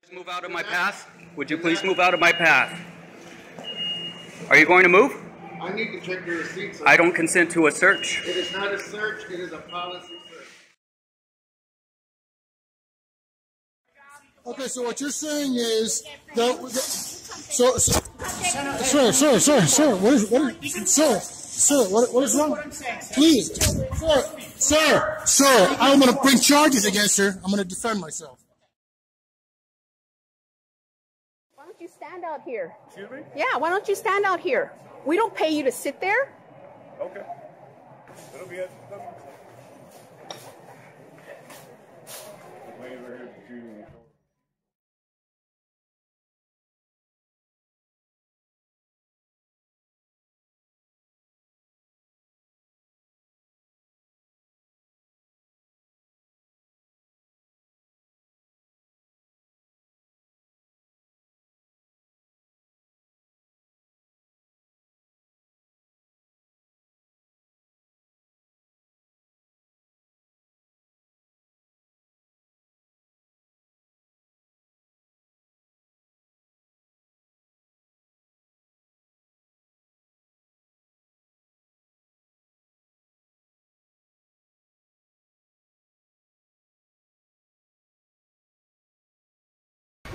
Move out of my path. Would you please move out of my path? Are you going to move? I need to check your receipts. I don't consent to a search. It is not a search. It is a policy search. Okay, so what you're saying is what is wrong? Please, sir, I'm going to bring charges against her. I'm going to defend myself. Why don't you stand out here? Excuse me? Yeah, why don't you stand out here? We don't pay you to sit there. Okay. It'll be it.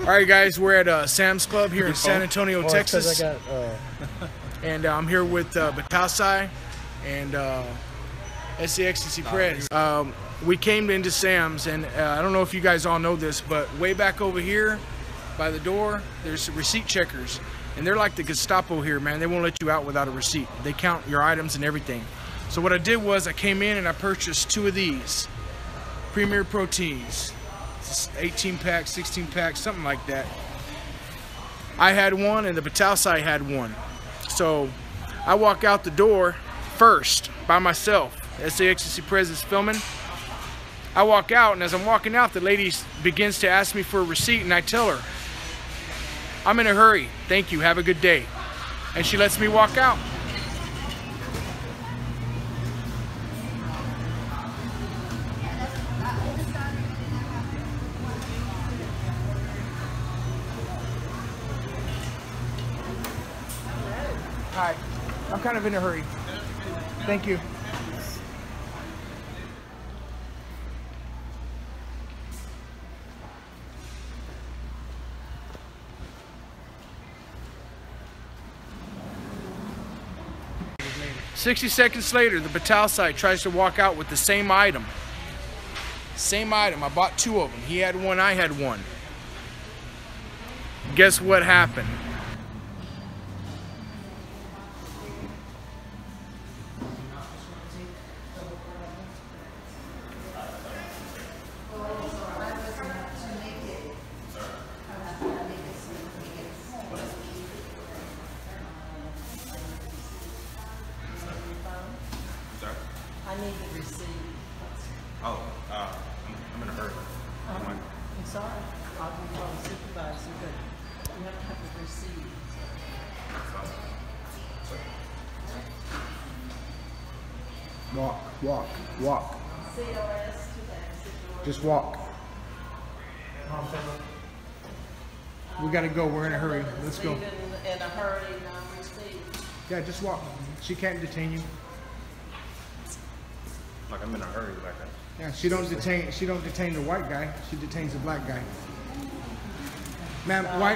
All right, guys, we're at Sam's Club here in San Antonio, Texas. And I'm here with Batasai and SCXCC Prez. We came into Sam's, and I don't know if you guys all know this, but way back over here by the door, there's receipt checkers. And they're like the Gestapo here, man. They won't let you out without a receipt. They count your items and everything. So what I did was I came in and I purchased 2 of these Premier Proteins. 18 pack, 16 pack, something like that. I had one and the Batasai had one. So I walk out the door first by myself. SCXCC Prez is filming. I walk out, and as I'm walking out, the lady begins to ask me for a receipt, and I tell her, I'm in a hurry, thank you, have a good day. And she lets me walk out. Hi, I'm kind of in a hurry. Thank you. "60 seconds later, the Batasai tries to walk out with the same item. Same item. I bought 2 of them. He had one, I had one. Guess what happened? I need the receipt. Oh, I'm in a hurry. I'm sorry. I'll be calling the supervisor, but you have to have the receipt. Walk. Just walk. We gotta go, we're in a hurry. Let's go. In a hurry, no receipt. Yeah, just walk. She can't detain you. Like I'm in a hurry, like Yeah, she don't detain the white guy. She detains the black guy. Ma'am, why?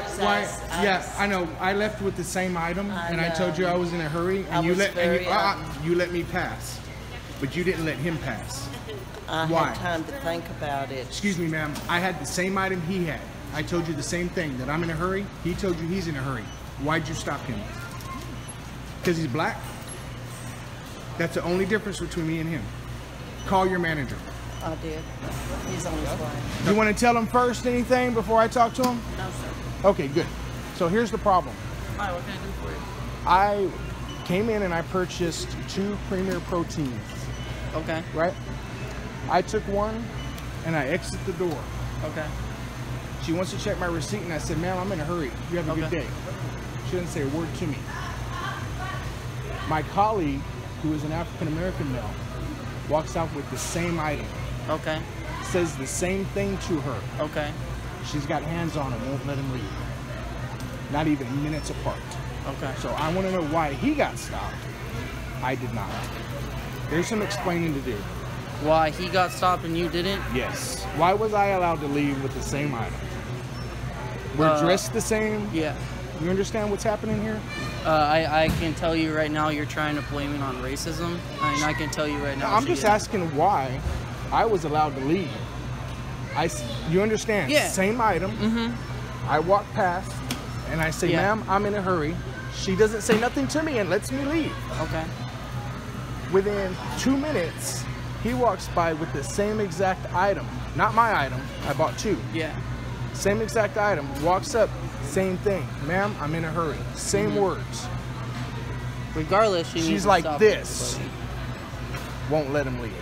Yeah, I know. I left with the same item, and I told you I was in a hurry, and you let me pass, but you didn't let him pass. I Why? had time to think about it. Excuse me, ma'am. I had the same item he had. I told you the same thing, that I'm in a hurry. He told you he's in a hurry. Why'd you stop him? Because he's black? That's the only difference between me and him. Call your manager. I did. He's on his way. You want to tell him first anything before I talk to him? No, sir. Okay, good. So here's the problem. All right, what can I do for you? I came in and I purchased 2 Premier Proteins, Okay. right? I took one and I exit the door. Okay. She wants to check my receipt, and I said, ma'am, I'm in a hurry. You have a good day. She didn't say a word to me. My colleague, who is an African-American male, walks out with the same item. Okay. Says the same thing to her. Okay. She's got hands on him, won't let him leave. Not even minutes apart. Okay. So I want to know why he got stopped. I did not. There's some explaining to do. Why he got stopped and you didn't? Yes. Why was I allowed to leave with the same item? We're dressed the same. Yeah. You understand what's happening here? I can tell you right now you're trying to blame it on racism. And I can tell you right now. I'm just asking why I was allowed to leave. You understand? Yeah. Same item. Mm-hmm. I walk past and I say, ma'am, I'm in a hurry. She doesn't say nothing to me and lets me leave. Okay. Within 2 minutes, he walks by with the same exact item. Not my item. I bought 2. Yeah. Same exact item. Walks up, same thing. Ma'am, I'm in a hurry. Same words. Regardless, she's like this. Won't let him leave.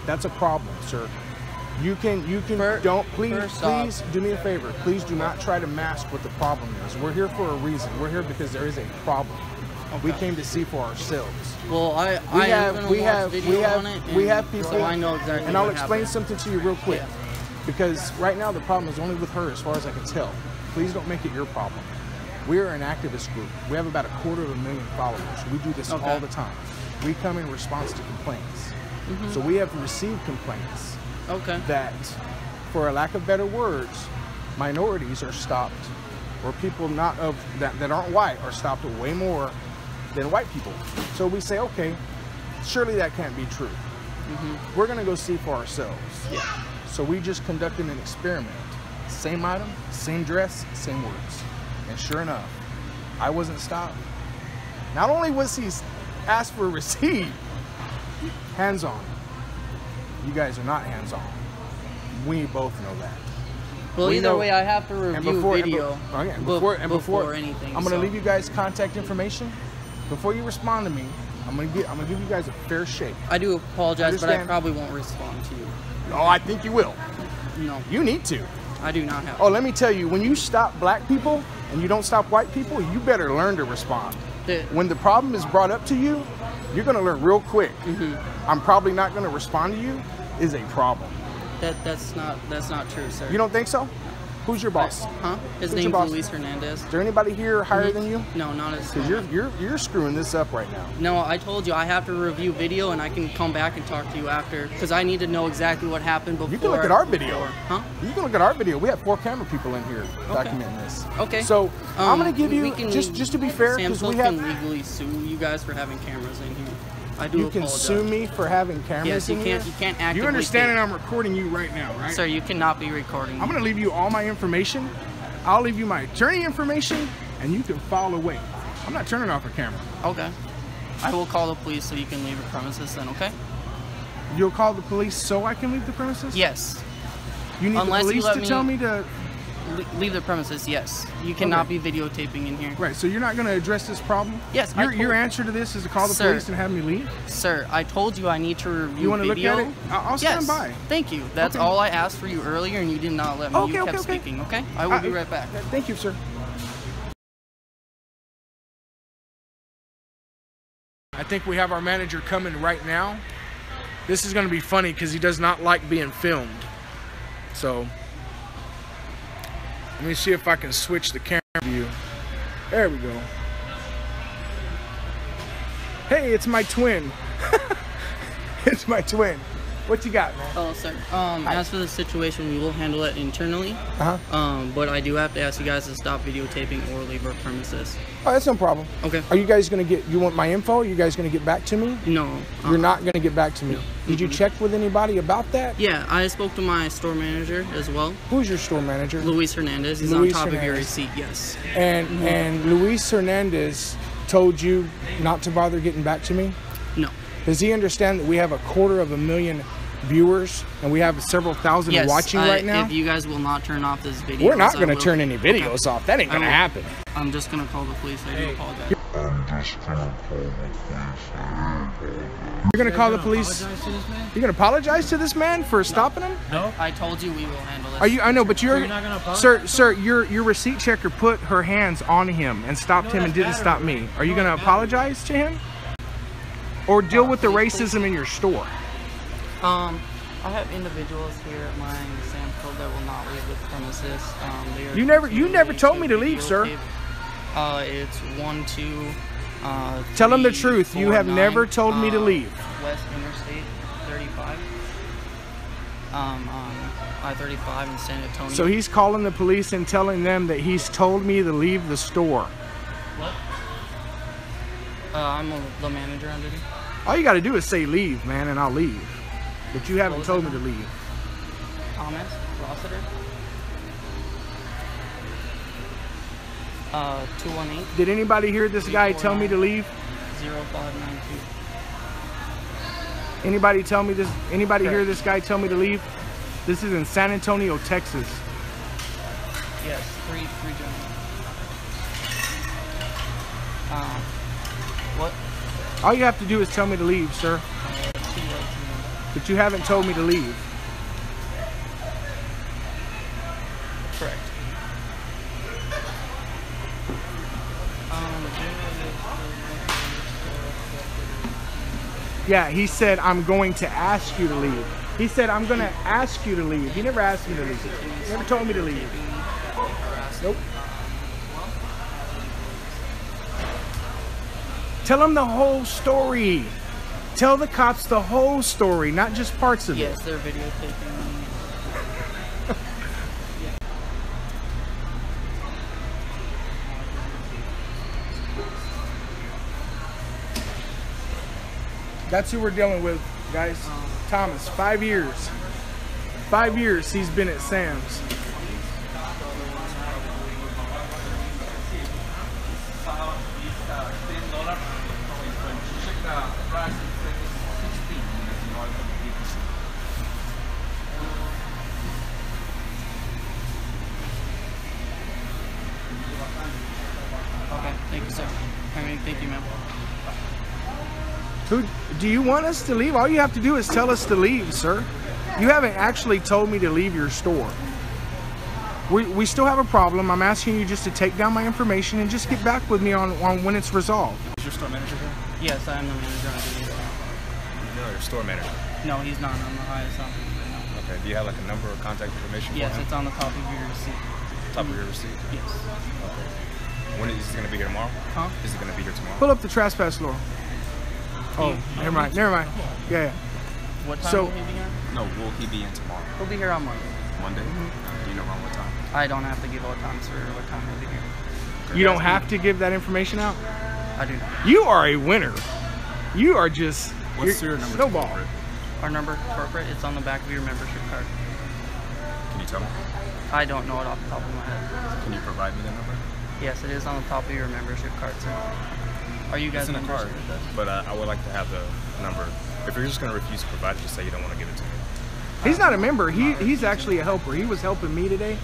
That's a problem, sir. You can please do me a favor. Please do not try to mask what the problem is. We're here for a reason. We're here because there is a problem. Okay. We came to see for ourselves. Well, we have people, so I know exactly. And I'll explain something to you real quick. Yeah. Because right now the problem is only with her, as far as I can tell. Please don't make it your problem. We're an activist group. We have about 250,000 followers. We do this all the time. We come in response to complaints. So we have received complaints that, for a lack of better words, minorities are stopped, or people not of that aren't white are stopped way more than white people. So we say, okay, surely that can't be true. We're gonna go see for ourselves. Yeah. So we just conducted an experiment. Same item, same dress, same words. And sure enough, I wasn't stopped. Not only was he asked for a receipt, hands-on. You guys are not hands-on. We both know that. Well, either way, I have to review video before anything. I'm gonna leave you guys contact information. Before you respond to me, I'm gonna give you guys a fair shake. I do apologize, but I probably won't respond to you. Oh, I think you will. No. You need to. I do not have to. Oh, let me tell you, when you stop black people and you don't stop white people, you better learn to respond. When the problem is brought up to you, you're gonna learn real quick. I'm probably not gonna respond to you is a problem. That's not true, sir. You don't think so? Who's your boss? His name's Luis Hernandez. Is there anybody here higher than you? No, not as. Because you're screwing this up right now. No, I told you I have to review video and I can come back and talk to you after because I need to know exactly what happened before. You can look at our video. You can look at our video. We have 4 camera people in here documenting this. Okay. So I'm gonna give you just to be fair, because we have can legally sue you guys for having cameras in here. I do apologize. You can sue me for having cameras in here? Yes, you can't actively. You understand that I'm recording you right now, right? Sir, you cannot be recording. I'm gonna leave you all my information. I'll leave you my attorney information, and you can file away. I'm not turning off a camera. Okay. I will call the police so you can leave the premises then, okay? You'll call the police so I can leave the premises? Yes. You need the police to tell me to... Leave the premises, yes. You cannot be videotaping in here. Right, so you're not going to address this problem? Yes. Your answer to this is to call the police and have me leave? Sir, I told you I need to review You want to video. look at it? I'll stand by. Thank you. That's all I asked for you earlier, and you did not let me. You kept speaking, okay? I will be right back. Thank you, sir. I think we have our manager coming right now. This is going to be funny because he does not like being filmed. So... let me see if I can switch the camera view. There we go. Hey, it's my twin. It's my twin. What you got, man? Oh, sir. As for the situation, we will handle it internally. But I do have to ask you guys to stop videotaping or leave our premises. Oh, that's no problem. Okay. Are you guys gonna you want my info? Are you guys gonna get back to me? No. You're not gonna get back to me. No. Did you check with anybody about that? Yeah, I spoke to my store manager as well. Who's your store manager? Luis Hernandez. He's on top of your receipt, yes. And Luis Hernandez told you not to bother getting back to me? No. Does he understand that we have 250,000 viewers and we have several thousand watching right now? If you guys will not turn off this video, we're not going to turn any videos off. That ain't going to happen. I'm just going to call the police. I do apologize. You're going to call the police? You're going to apologize to this man for stopping him? No. I told you we will handle this. Are you? I know, but you're not going to apologize? Sir, your receipt checker put her hands on him and stopped him and didn't stop me. Are you going to apologize to him? Or deal with the racism in your store? I have individuals here at my Sam's Club that will not leave the premises. They are You never told me to leave, sir. It's 1, 2. Tell them the 3, truth. 4, You have 9, never told me to leave. West Interstate 35. I-35 in San Antonio. So he's calling the police and telling them that he's told me to leave the store. What? I'm the manager under you. All you got to do is say leave, man, and I'll leave. But you haven't told me to leave. Thomas Rossiter. 218. Did anybody hear this guy tell me to leave? 0592. Anybody tell me this? Anybody hear this guy tell me to leave? This is in San Antonio, Texas. Yes, three gentlemen. What? All you have to do is tell me to leave, sir. But you haven't told me to leave. Correct. Yeah, he said, I'm going to ask you to leave. He said, I'm going to ask you to leave. He never asked me to leave. He never told me to leave. Nope. Tell him the whole story. Tell the cops the whole story, not just parts of it. Yes, they're videotaping me. That's who we're dealing with, guys. Thomas, 5 years. 5 years he's been at Sam's. Okay, thank you, sir. Thank you, ma'am. Who do you want us to leave? All you have to do is tell us to leave, sir. You haven't actually told me to leave your store. We still have a problem. I'm asking you just to take down my information and just get back with me on when it's resolved. Is your store manager here? Yes, I am the manager on duty. No, your store manager. No, he's not. I'm the highest on duty right now. Okay, do you have like a number or contact information Yes, for him? it's on the top of your receipt. Top of your receipt? Yes. Okay. When is he going to be here tomorrow? Huh? Is he going to be here tomorrow? Pull up the trespass law. Oh, never mind. Yeah. What time So- will he be here? No, will he be in tomorrow? He'll be here on Monday. Monday? Do you know around what time? I don't have to give all time, sir, what time he'll be here. You don't have to give that information out? I do not. You are a winner. You are just What's you're your number? snowball. Corporate? Our number corporate, it's on the back of your membership card. Can you tell me? I don't know it off the top of my head. Can you provide me the number? Yes, it is on the top of your membership card, sir. Are you guys It's in the members card, with us? but I would like to have the number. If you're just going to refuse to provide it, just say you don't want to give it to me. He's not a member. He's actually a helper. He was helping me today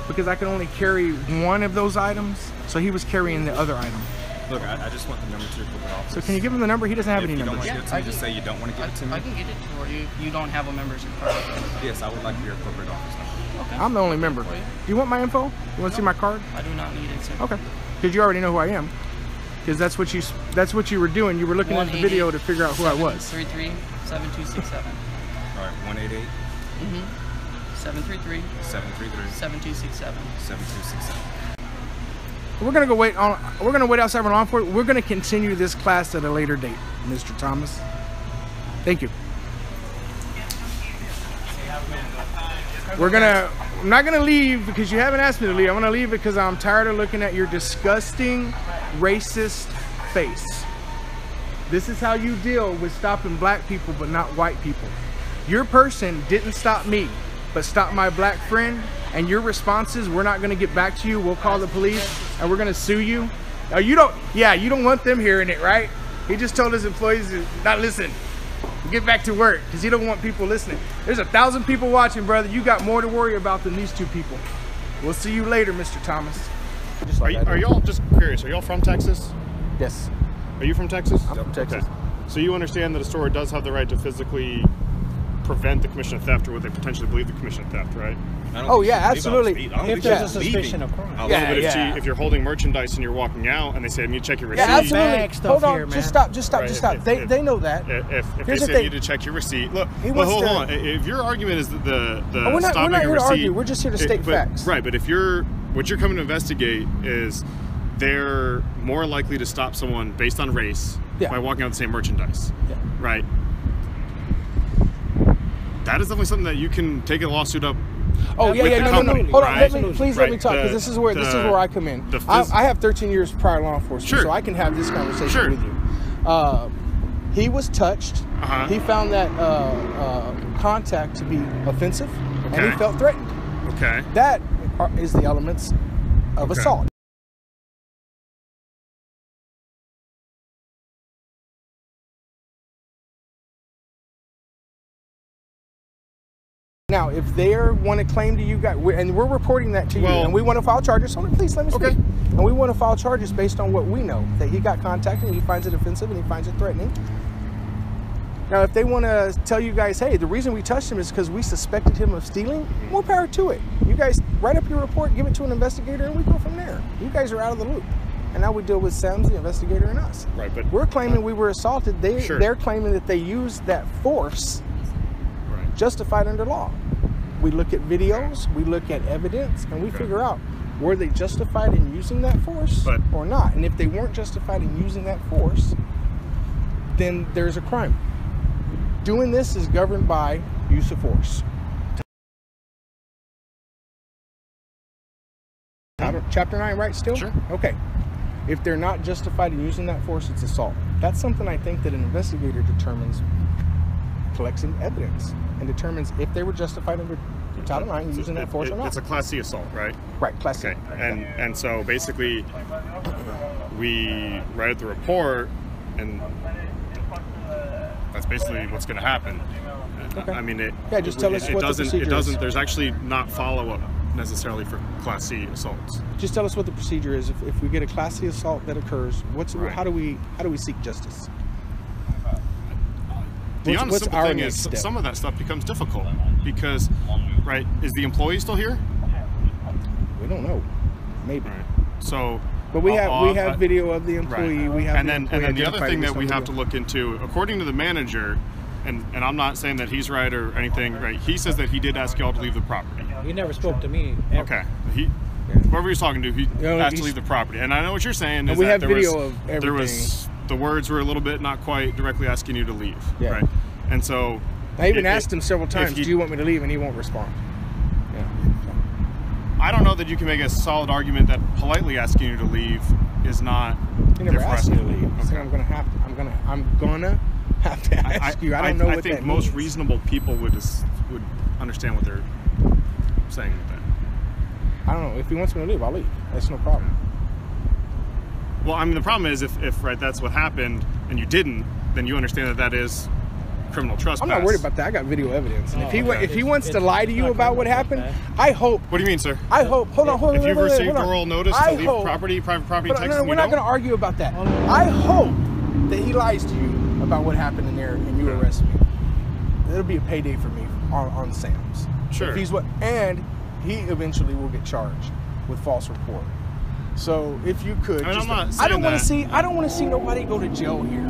because I can only carry one of those items. So he was carrying the other item. Look, I just want the number to your corporate office. So can you give him the number? He doesn't have If any you don't want numbers. to give it to me, just say you don't want to give it to me. I can get it for you. You don't have a membership card. Yes, I would like your corporate office number. Okay. I'm the only member. Do you want my info? You want to see my card? I do not need it, sir. Okay. Because you already know who I am. Because that's what you were doing. You were looking at the video to figure out who I was. 733-7267. All right, 188 733 733 7267. 7267. We're gonna go wait on. We're gonna wait outside for law enforcement. We're gonna continue this class at a later date, Mr. Thomas. Thank you. I'm not gonna leave because you haven't asked me to leave. I'm gonna leave because I'm tired of looking at your disgusting, racist face. This is how you deal with stopping black people but not white people. Your person didn't stop me, but stopped my black friend, and your responses, we're not gonna get back to you. We'll call the police and we're gonna sue you. Now you don't want them hearing it, right? He just told his employees to not listen. Get back to work because he don't want people listening. There's 1,000 people watching, brother. You got more to worry about than these two people. We'll see you later, Mr. Thomas. Are y'all, just curious, are y'all from Texas? Yes. Are you from Texas? I'm from Texas. Okay. So you understand that a store does have the right to physically prevent the commission of theft or would they potentially believe the commission of theft, right? Oh yeah, absolutely. If there's a suspicion of crime. But if you're holding merchandise and you're walking out and they say, I need to check your receipt. Yeah, absolutely. Hold on, just stop. They know that. If they say you need to check your receipt, look, hold on. If your argument is the we're not here to argue. We're just here to state facts. Right, but if what you're coming to investigate is they're more likely to stop someone based on race by walking out the same merchandise, right? That is definitely something that you can take a lawsuit up. Oh yeah, no. Hold on, let me talk because this is where I come in. I have 13 years prior law enforcement, so I can have this conversation with you. He was touched. He found that contact to be offensive, and he felt threatened. Okay. That is the elements of assault. Now, if they want to claim to you guys, and we're reporting that to you, and we want to file charges, please let me speak. And we want to file charges based on what we know, that he got contacted and he finds it offensive and he finds it threatening. Now, if they want to tell you guys, hey, the reason we touched him is because we suspected him of stealing, more power to it. You guys write up your report, give it to an investigator, and we go from there. You guys are out of the loop. And now we deal with Sam's, the investigator, and us. Right, but we're claiming we were assaulted. They're claiming that they used that force justified under law. We look at videos, we look at evidence, and we figure out, were they justified in using that force or not? And if they weren't justified in using that force, then there's a crime. Doing this is governed by use of force. Chapter 9, right, still? Sure. Okay. If they're not justified in using that force, it's assault. That's something I think that an investigator determines, collects evidence, and determines if they were justified under Title IX using that force or not. It's a Class C assault, right? Right, Class C. Okay. And so basically, we write the report, and that's basically what's going to happen. Okay. I mean, just tell us what the procedure is. There's actually not follow-up necessarily for Class C assaults. Just tell us what the procedure is. If we get a Class C assault that occurs, how do we seek justice? The honest simple thing is, some of that stuff becomes difficult because, is the employee still here? We don't know. Maybe. Right. So, but we have video of the employee. We have, and then the other thing that we have to look into, according to the manager, and I'm not saying that he's right or anything, right? He says that he did ask y'all to leave the property. He never spoke to me. Ever. Okay. Whoever he's talking to, he asked to leave the property, and I know what you're saying is that there was the words were a little bit not quite directly asking you to leave, right? And so I even asked him several times, do you want me to leave? And he won't respond. I don't know that you can make a solid argument that politely asking you to leave is not. He never asked me to leave. Okay. I'm gonna have to ask you. I don't know what that means. I think most reasonable people would understand what they're saying with that. I don't know. If he wants me to leave, I'll leave. That's no problem. Well, I mean, the problem is if that's what happened and you didn't, then you understand that is criminal trespass. I'm not worried about that. I got video evidence. And if he wants to lie to you about what happened, I hope. What do you mean, sir? I hope. Hold on. If you've received oral notice to leave private property in Texas, no, we're not going to argue about that. I hope that he lies to you about what happened in there and you arrest me. It'll be a payday for me on Sam's. Sure. And he eventually will get charged with false report. So if you could, I don't want to see nobody go to jail here.